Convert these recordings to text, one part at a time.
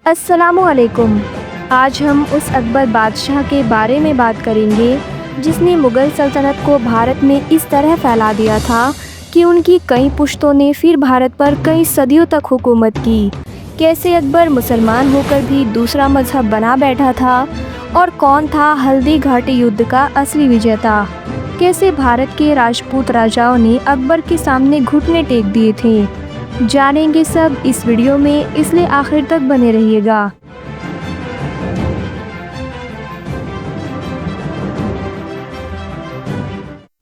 अस्सलामुअलैकुम। आज हम उस अकबर बादशाह के बारे में बात करेंगे जिसने मुग़ल सल्तनत को भारत में इस तरह फैला दिया था कि उनकी कई पुश्तों ने फिर भारत पर कई सदियों तक हुकूमत की। कैसे अकबर मुसलमान होकर भी दूसरा मज़हब बना बैठा था और कौन था हल्दी घाटी युद्ध का असली विजेता। कैसे भारत के राजपूत राजाओं ने अकबर के सामने घुटने टेक दिए थे, जानेंगे सब इस वीडियो में, इसलिए आखिर तक बने रहिएगा।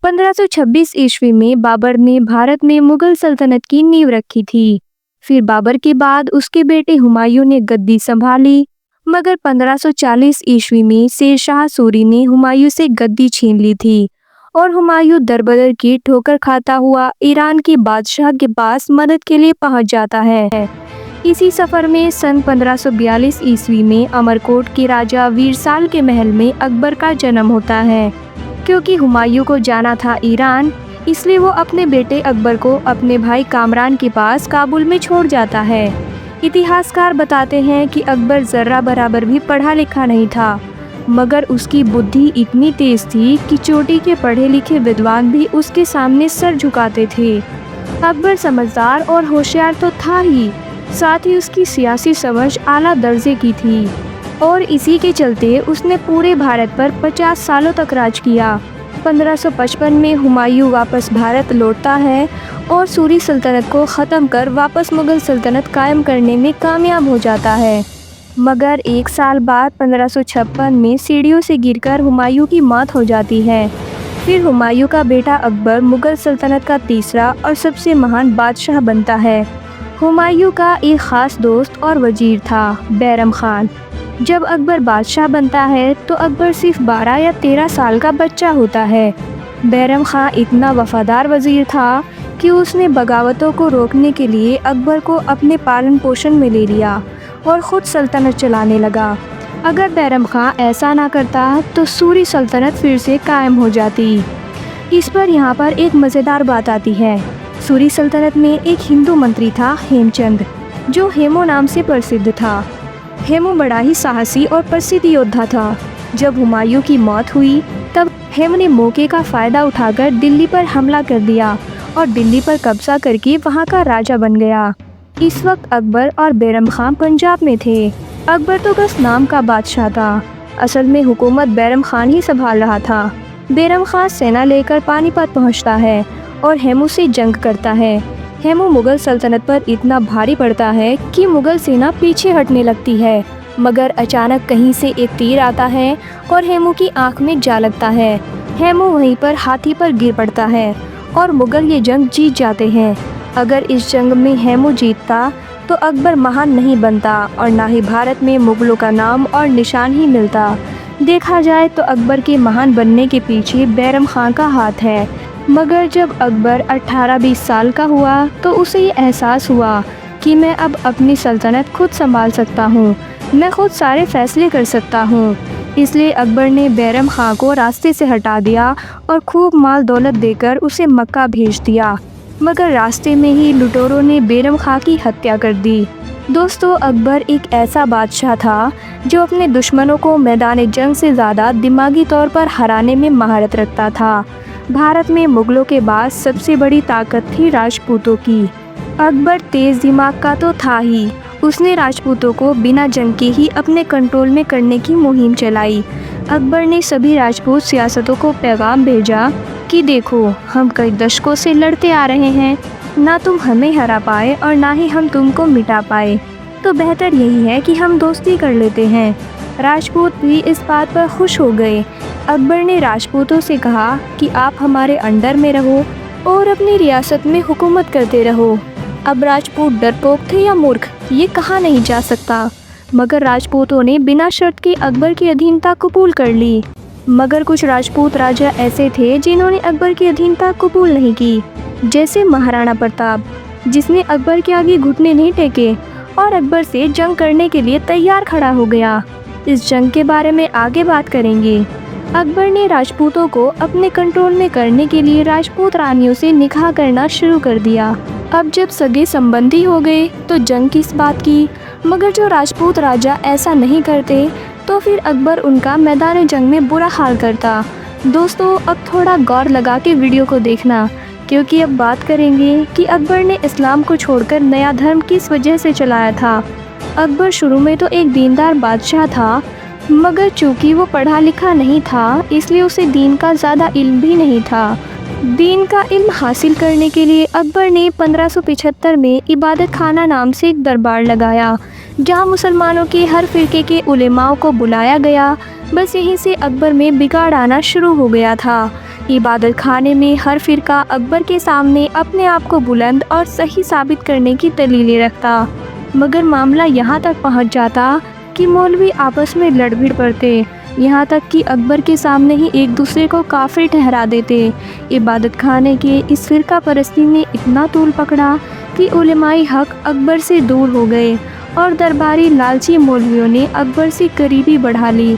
1526 ईस्वी में बाबर ने भारत में मुग़ल सल्तनत की नींव रखी थी। फिर बाबर के बाद उसके बेटे हुमायूं ने गद्दी संभाली, मगर 1540 ईस्वी में शेरशाह सूरी ने हुमायूं से गद्दी छीन ली थी और हुमायूं दरबदर की ठोकर खाता हुआ ईरान के बादशाह के पास मदद के लिए पहुंच जाता है। इसी सफ़र में सन 1542 ईस्वी में अमरकोट के राजा वीरसाल के महल में अकबर का जन्म होता है। क्योंकि हुमायूं को जाना था ईरान, इसलिए वो अपने बेटे अकबर को अपने भाई कामरान के पास काबुल में छोड़ जाता है। इतिहासकार बताते हैं कि अकबर ज़र्रा बराबर भी पढ़ा लिखा नहीं था, मगर उसकी बुद्धि इतनी तेज थी कि चोटी के पढ़े लिखे विद्वान भी उसके सामने सर झुकाते थे। अकबर समझदार और होशियार तो था ही, साथ ही उसकी सियासी समझ आला दर्जे की थी और इसी के चलते उसने पूरे भारत पर 50 सालों तक राज किया। 1555 में हुमायूं वापस भारत लौटता है और सूरी सल्तनत को ख़त्म कर वापस मुग़ल सल्तनत कायम करने में कामयाब हो जाता है। मगर एक साल बाद 1556 में सीढ़ियों से गिरकर हुमायूं की मौत हो जाती है। फिर हुमायूं का बेटा अकबर मुग़ल सल्तनत का तीसरा और सबसे महान बादशाह बनता है। हुमायूं का एक ख़ास दोस्त और वजीर था, बैरम खान। जब अकबर बादशाह बनता है तो अकबर सिर्फ 12 या 13 साल का बच्चा होता है। बैरम खान इतना वफ़ादार वजीर था कि उसने बगावतों को रोकने के लिए अकबर को अपने पालन पोषण में ले लिया और ख़ुद सल्तनत चलाने लगा। अगर बैरम खान ऐसा ना करता तो सूरी सल्तनत फिर से कायम हो जाती। इस पर यहाँ पर एक मज़ेदार बात आती है। सूरी सल्तनत में एक हिंदू मंत्री था, हेमचंद, जो हेमो नाम से प्रसिद्ध था। हेमो बड़ा ही साहसी और प्रसिद्ध योद्धा था। जब हुमायूं की मौत हुई तब हेमो ने मौके का फ़ायदा उठाकर दिल्ली पर हमला कर दिया और दिल्ली पर कब्जा करके वहाँ का राजा बन गया। इस वक्त अकबर और बैरम खान पंजाब में थे। अकबर तो बस नाम का बादशाह था, असल में हुकूमत बैरम खान ही संभाल रहा था। बैरम खान सेना लेकर पानीपत पहुंचता है और हेमू से जंग करता है। हेमू मुग़ल सल्तनत पर इतना भारी पड़ता है कि मुग़ल सेना पीछे हटने लगती है, मगर अचानक कहीं से एक तीर आता है और हेमू की आँख में जा लगता है। हेमू वहीं पर हाथी पर गिर पड़ता है और मुग़ल ये जंग जीत जाते हैं। अगर इस जंग में हेमू जीतता तो अकबर महान नहीं बनता और ना ही भारत में मुग़लों का नाम और निशान ही मिलता। देखा जाए तो अकबर के महान बनने के पीछे बैरम खान का हाथ है। मगर जब अकबर 18-20 साल का हुआ तो उसे ये एहसास हुआ कि मैं अब अपनी सल्तनत खुद संभाल सकता हूँ, मैं खुद सारे फैसले कर सकता हूँ। इसलिए अकबर ने बैरम खान को रास्ते से हटा दिया और खूब माल दौलत देकर उसे मक्का भेज दिया। मगर रास्ते में ही लुटेरों ने बैरम खान की हत्या कर दी। दोस्तों, अकबर एक ऐसा बादशाह था जो अपने दुश्मनों को मैदान जंग से ज़्यादा दिमागी तौर पर हराने में महारत रखता था। भारत में मुग़लों के बाद सबसे बड़ी ताकत थी राजपूतों की। अकबर तेज़ दिमाग का तो था ही, उसने राजपूतों को बिना जंग के ही अपने कंट्रोल में करने की मुहिम चलाई। अकबर ने सभी राजपूत सियासतों को पैगाम भेजा कि देखो, हम कई दशकों से लड़ते आ रहे हैं, ना तुम हमें हरा पाए और ना ही हम तुमको मिटा पाए, तो बेहतर यही है कि हम दोस्ती कर लेते हैं। राजपूत भी इस बात पर खुश हो गए। अकबर ने राजपूतों से कहा कि आप हमारे अंडर में रहो और अपनी रियासत में हुकूमत करते रहो। अब राजपूत डरपोक थे या मूर्ख, ये कहा नहीं जा सकता, मगर राजपूतों ने बिना शर्त के अकबर की अधीनता कबूल कर ली। मगर कुछ राजपूत राजा ऐसे थे जिन्होंने अकबर की अधीनता कबूल नहीं की, जैसे महाराणा प्रताप, जिसने अकबर के आगे घुटने नहीं टेके और अकबर से जंग करने के लिए तैयार खड़ा हो गया। इस जंग के बारे में आगे बात करेंगे। अकबर ने राजपूतों को अपने कंट्रोल में करने के लिए राजपूत रानियों से निकाह करना शुरू कर दिया। अब जब सगे संबंधी हो गए तो जंग किस बात की, मगर जो राजपूत राजा ऐसा नहीं करते तो फिर अकबर उनका मैदान जंग में बुरा हाल करता। दोस्तों, अब थोड़ा गौर लगा के वीडियो को देखना, क्योंकि अब बात करेंगे कि अकबर ने इस्लाम को छोड़कर नया धर्म किस वजह से चलाया था। अकबर शुरू में तो एक दीनदार बादशाह था, मगर चूंकि वो पढ़ा लिखा नहीं था इसलिए उसे दीन का ज़्यादा इल्म भी नहीं था। दीन का इल्म हासिल करने के लिए अकबर ने 1575 में इबादत खाना नाम से एक दरबार लगाया, जहां मुसलमानों के हर फिरके के उलेमाओं को बुलाया गया। बस यहीं से अकबर में बिगाड़ आना शुरू हो गया था। इबादत खाने में हर फिरका अकबर के सामने अपने आप को बुलंद और सही साबित करने की दलीलें रखता, मगर मामला यहाँ तक पहुँच जाता कि मौलवी आपस में लड़ भिड़ पड़ते, यहाँ तक कि अकबर के सामने ही एक दूसरे को काफिर ठहरा देते। इबादत खाने के इस फिरका परस्ती ने इतना तूल पकड़ा कि उलेमाए हक अकबर से दूर हो गए और दरबारी लालची मौलवियों ने अकबर से करीबी बढ़ा ली।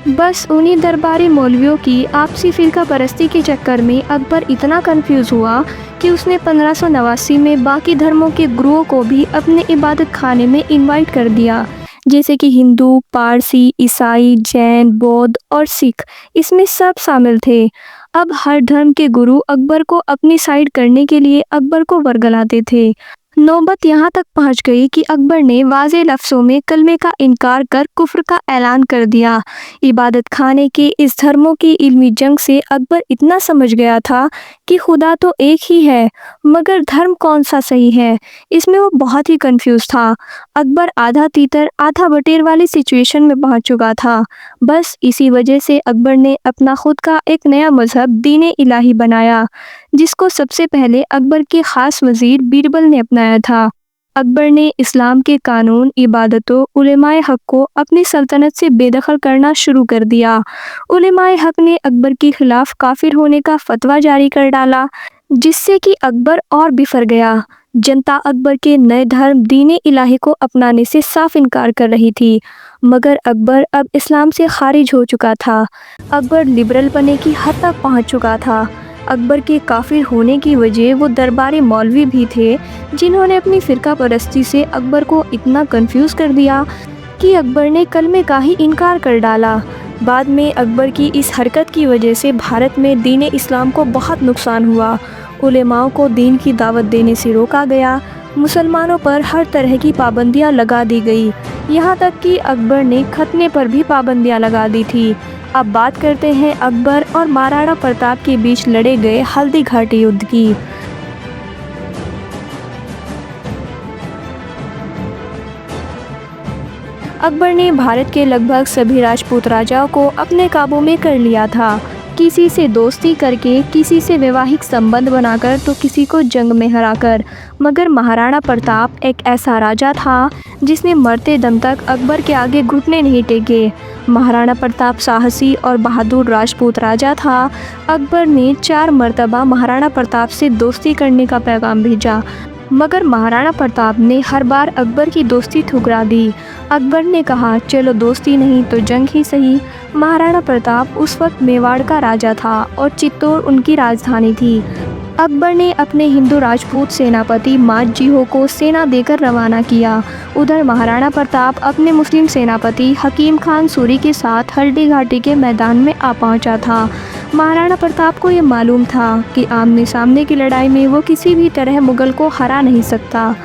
बस उन्हीं दरबारी मौलवियों की आपसी फिरका परस्ती के चक्कर में अकबर इतना कंफ्यूज हुआ कि उसने 1589 में बाकी धर्मों के गुरुओं को भी अपने इबादत खाने में इनवाइट कर दिया, जैसे कि हिंदू, पारसी, ईसाई, जैन, बौद्ध और सिख, इसमें सब शामिल थे। अब हर धर्म के गुरु अकबर को अपनी साइड करने के लिए अकबर को वरगलाते थे। नौबत यहाँ तक पहुँच गई कि अकबर ने वाज़े लफ्ज़ों में कलमे का इनकार कर कुफ्र का ऐलान कर दिया। इबादत खाने के इस धर्मों की इल्मी जंग से अकबर इतना समझ गया था कि खुदा तो एक ही है, मगर धर्म कौन सा सही है, इसमें वो बहुत ही कंफ्यूज था। अकबर आधा तीतर आधा बटेर वाली सिचुएशन में पहुंच चुका था। बस इसी वजह से अकबर ने अपना खुद का एक नया मजहब दीन इलाही बनाया, जिसको सबसे पहले अकबर के ख़ास वज़ीर बीरबल ने अपनाया था। अकबर ने इस्लाम के कानून, इबादतों, उलेमाए हक को अपनी सल्तनत से बेदखल करना शुरू कर दिया। उलेमाए हक ने अकबर के खिलाफ काफिर होने का फतवा जारी कर डाला, जिससे कि अकबर और बिफर गया। जनता अकबर के नए धर्म दीन इलाही को अपनाने से साफ इनकार कर रही थी, मगर अकबर अब इस्लाम से खारिज हो चुका था। अकबर लिबरल बने की हद तक पहुंच चुका था। अकबर के काफिर होने की वजह वो दरबारी मौलवी भी थे, जिन्होंने अपनी फ़िरका परस्ती से अकबर को इतना कंफ्यूज कर दिया कि अकबर ने कलमे का ही इनकार कर डाला। बाद में अकबर की इस हरकत की वजह से भारत में दीन इस्लाम को बहुत नुकसान हुआ। उलेमाओं को दीन की दावत देने से रोका गया, मुसलमानों पर हर तरह की पाबंदियां लगा दी गई, यहाँ तक कि अकबर ने खतने पर भी पाबंदियां लगा दी थी। अब बात करते हैं अकबर और महाराणा प्रताप के बीच लड़े गए हल्दी घाटी युद्ध की। अकबर ने भारत के लगभग सभी राजपूत राजाओं को अपने काबू में कर लिया था, किसी से दोस्ती करके, किसी से वैवाहिक संबंध बनाकर, तो किसी को जंग में हराकर। मगर महाराणा प्रताप एक ऐसा राजा था जिसने मरते दम तक अकबर के आगे घुटने नहीं टेके। महाराणा प्रताप साहसी और बहादुर राजपूत राजा था। अकबर ने 4 मरतबा महाराणा प्रताप से दोस्ती करने का पैगाम भेजा, मगर महाराणा प्रताप ने हर बार अकबर की दोस्ती ठुकरा दी। अकबर ने कहा, चलो दोस्ती नहीं तो जंग ही सही। महाराणा प्रताप उस वक्त मेवाड़ का राजा था और चित्तौड़ उनकी राजधानी थी। अकबर ने अपने हिंदू राजपूत सेनापति मातजीहो को सेना देकर रवाना किया। उधर महाराणा प्रताप अपने मुस्लिम सेनापति हकीम खान सूरी के साथ हल्दी घाटी के मैदान में आ पहुंचा था। महाराणा प्रताप को ये मालूम था कि आमने सामने की लड़ाई में वो किसी भी तरह मुगल को हरा नहीं सकता।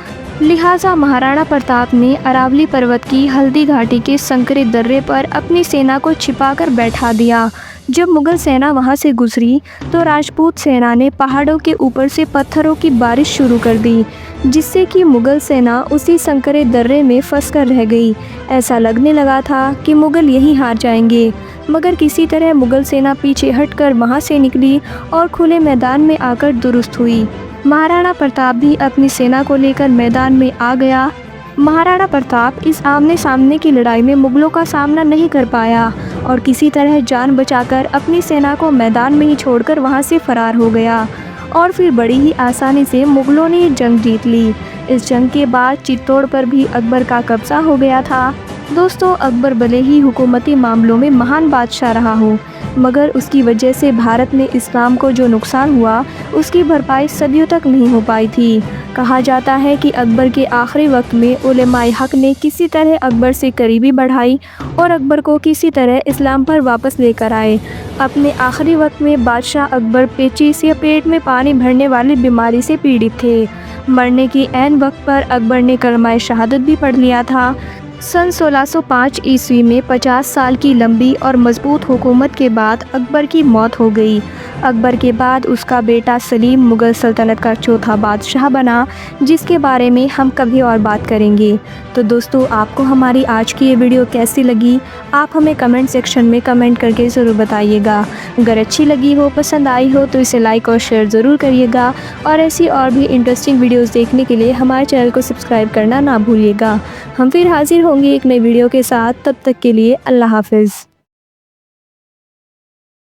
लिहाजा महाराणा प्रताप ने अरावली पर्वत की हल्दी घाटी के संकरे दर्रे पर अपनी सेना को छिपाकर बैठा दिया। जब मुगल सेना वहां से गुजरी तो राजपूत सेना ने पहाड़ों के ऊपर से पत्थरों की बारिश शुरू कर दी, जिससे कि मुगल सेना उसी संकरे दर्रे में फंसकर रह गई। ऐसा लगने लगा था कि मुगल यहीं हार जाएंगे, मगर किसी तरह मुगल सेना पीछे हटकर वहां से निकली और खुले मैदान में आकर दुरुस्त हुई। महाराणा प्रताप भी अपनी सेना को लेकर मैदान में आ गया। महाराणा प्रताप इस आमने सामने की लड़ाई में मुगलों का सामना नहीं कर पाया और किसी तरह जान बचाकर अपनी सेना को मैदान में ही छोड़कर वहां से फरार हो गया और फिर बड़ी ही आसानी से मुगलों ने जंग जीत ली। इस जंग के बाद चित्तौड़ पर भी अकबर का कब्जा हो गया था। दोस्तों, अकबर भले ही हुकूमती मामलों में महान बादशाह रहा हो, मगर उसकी वजह से भारत में इस्लाम को जो नुकसान हुआ उसकी भरपाई सदियों तक नहीं हो पाई थी। कहा जाता है कि अकबर के आखिरी वक्त में उलेमाए हक ने किसी तरह अकबर से करीबी बढ़ाई और अकबर को किसी तरह इस्लाम पर वापस लेकर आए। अपने आखिरी वक्त में बादशाह अकबर पेचिश या पेट में पानी भरने वाली बीमारी से पीड़ित थे। मरने की ऐन वक्त पर अकबर ने कलमा शहादत भी पढ़ लिया था। सन 1605 ईस्वी में 50 साल की लंबी और मजबूत हुकूमत के बाद अकबर की मौत हो गई। अकबर के बाद उसका बेटा सलीम मुग़ल सल्तनत का चौथा बादशाह बना, जिसके बारे में हम कभी और बात करेंगे। तो दोस्तों, आपको हमारी आज की ये वीडियो कैसी लगी, आप हमें कमेंट सेक्शन में कमेंट करके ज़रूर बताइएगा। अगर अच्छी लगी हो, पसंद आई हो तो इसे लाइक और शेयर ज़रूर करिएगा और ऐसी और भी इंटरेस्टिंग वीडियोज़ देखने के लिए हमारे चैनल को सब्सक्राइब करना ना भूलिएगा। हम फिर हाजिर होंगे एक नई वीडियो के साथ, तब तक के लिए अल्लाह हाफ़िज़।